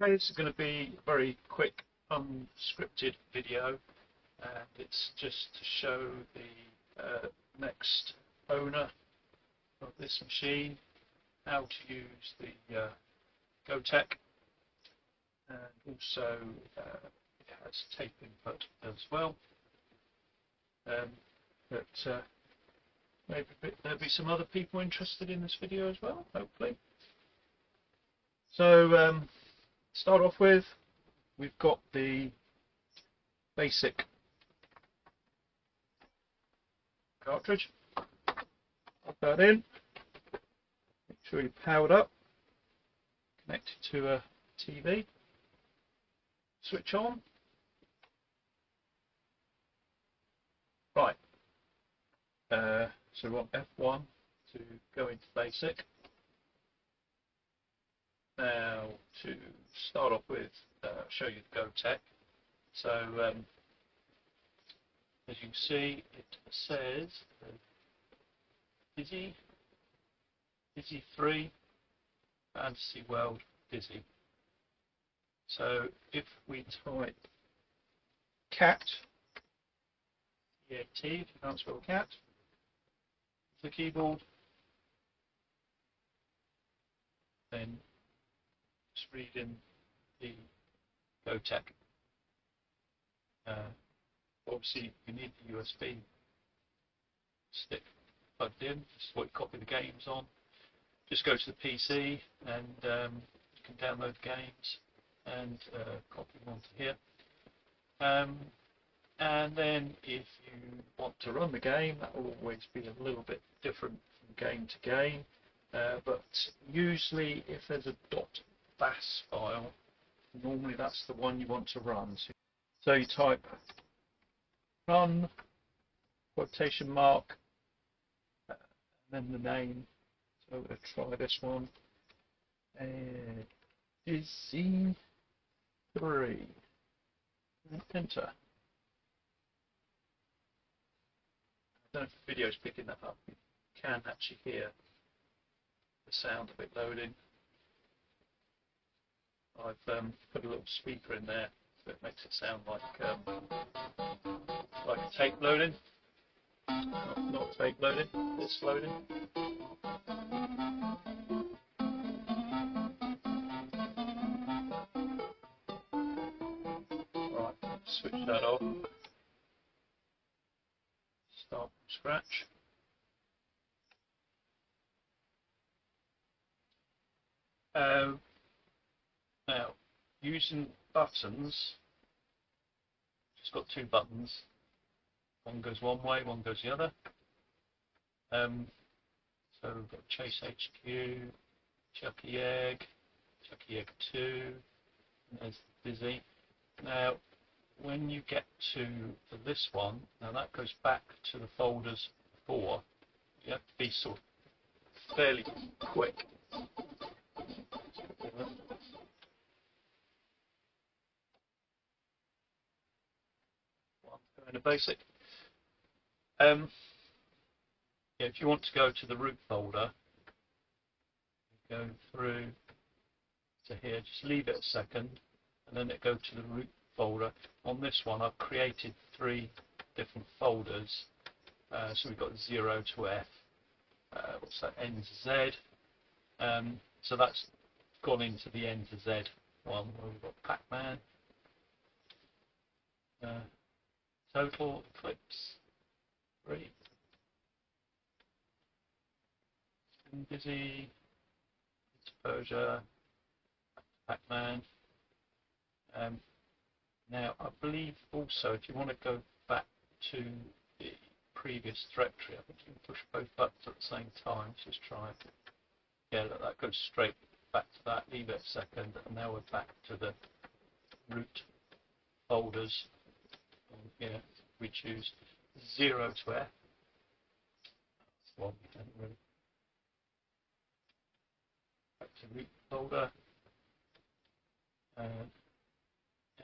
Okay, this is going to be a very quick, unscripted video, and it's just to show the next owner of this machine how to use the Gotek, and also it has tape input as well. But maybe there'll be some other people interested in this video as well, hopefully. So start off with, we've got the basic cartridge. Plug that in. Make sure you're powered up. Connect it to a TV. Switch on. Right. So we want F1 to go into basic. Now to start off with, show you the Gotek. So as you can see, it says Dizzy 3, Fantasy World Dizzy. So if we type cat, E-A-T, if you can't spell cat, the keyboard, then just read in the Gotek. Obviously you need the USB stick plugged in. This is what you copy the games on. Just go to the PC and you can download the games and copy them onto here. And then if you want to run the game, that will always be a little bit different from game to game. But usually if there's a .bas file, normally that's the one you want to run. So you type run, quotation mark, and then the name. So we're going to try this one. Dizzy 3. And enter. I don't know if the video's picking that up. You can actually hear the sound of it loading. I've put a little speaker in there, so it makes it sound like a tape loading. Not tape loading, it's loading. Right, switch that off. Start from scratch. Now, using buttons, it's got two buttons. One goes one way, one goes the other. So we've got Chase HQ, Chucky Egg 2, and there's Dizzy. Now, when you get to this one, now that goes back to the folders before. You have to be sort of fairly quick. Going to basic. If you want to go to the root folder, you go through to here, just leave it a second, and then it go to the root folder. On this one, I've created 3 different folders. So we've got 0 to F. What's that? N to Z. So that's gone into the N to Z one, where we've got Pac-Man. Total Eclipse 3. Dizzy, Exposure, Pac-Man. Now I believe also if you want to go back to the previous directory, I think you can push both buttons at the same time. So just try it. Yeah, that goes straight back to that. Leave it a second, and now we're back to the root folders. And here we choose 0 to F. That's the one we don't really. Back to root folder.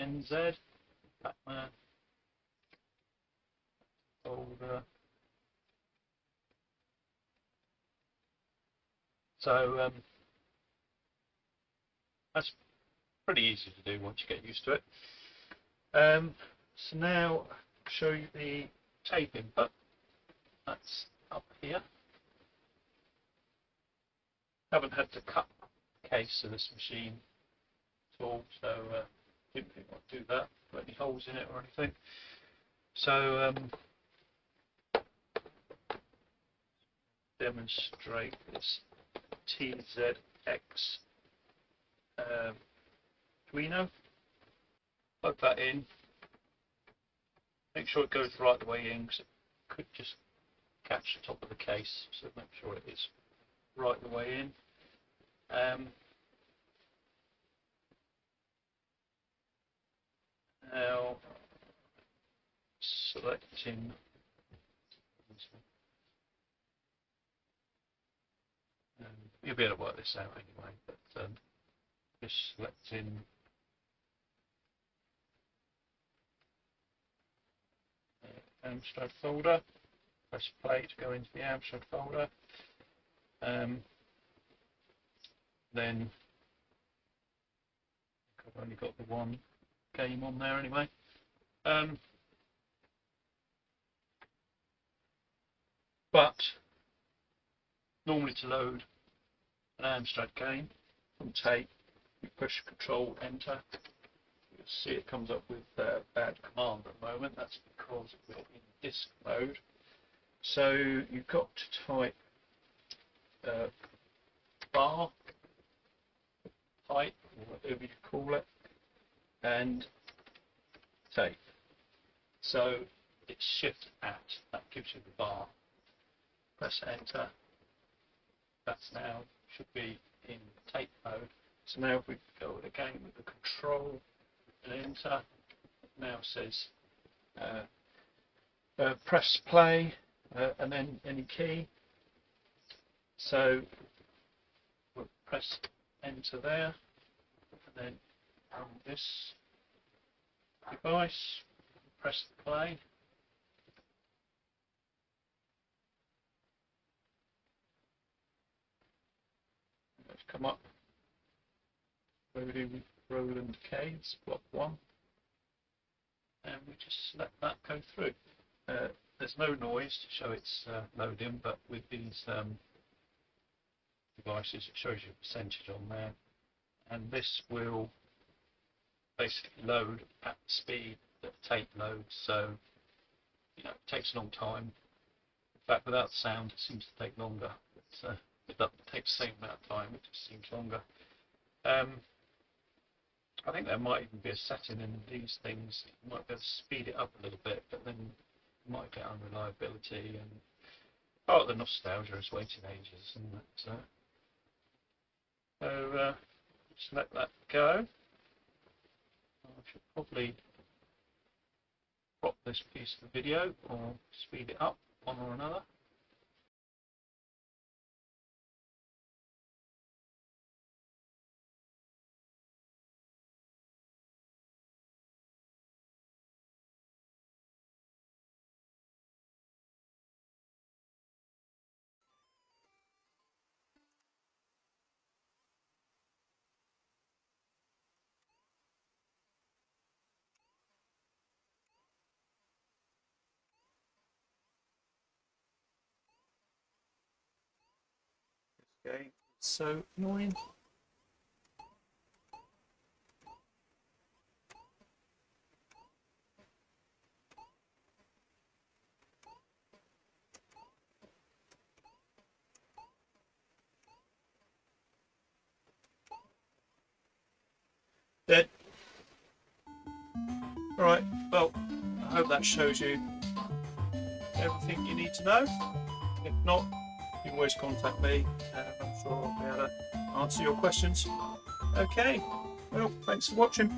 NZ, Pac-Man, folder. So that's pretty easy to do once you get used to it. So now I'll show you the tape input. That's up here. Haven't had to cut the case of this machine at all, so didn't think I'd do that. Put any holes in it or anything. So demonstrate this TZX Arduino. Plug that in. Make sure it goes right the way in, because it could just catch the top of the case. So make sure it is right the way in. Now selecting you'll be able to work this out anyway, but just selecting Amstrad folder, press play to go into the Amstrad folder, then I've only got the one game on there anyway. But normally to load an Amstrad game from tape, you push Control Enter. You'll see it comes up with bad command at the moment. That's because we're in disk mode. So you've got to type bar, pipe, or whatever you call it, and tape. So it's Shift at, that gives you the bar. Press Enter. That's now should be in tape mode. So now if we go again with the Control and Enter, it now says press play and then any key. So we'll press Enter there, and then on this device, press play. Let's come up. Loading Roland Caves, block 1, and we just let that go through. There's no noise to show it's loading, but with these devices it shows you a percentage on there, and this will basically load at the speed that the tape loads, so it takes a long time. In fact, without sound it seems to take longer. It takes the same amount of time, it just seems longer. I think there might even be a setting in these things. You might be able to speed it up a little bit, but then you might get unreliability, and part of the nostalgia is waiting ages, and that. So just let that go. I should probably crop this piece of the video or speed it up, one or another. Okay, so annoying. Dead. Alright, well, I hope that shows you everything you need to know. If not, you can always contact me. I'm sure I'll be able to answer your questions. Okay, well, thanks for watching.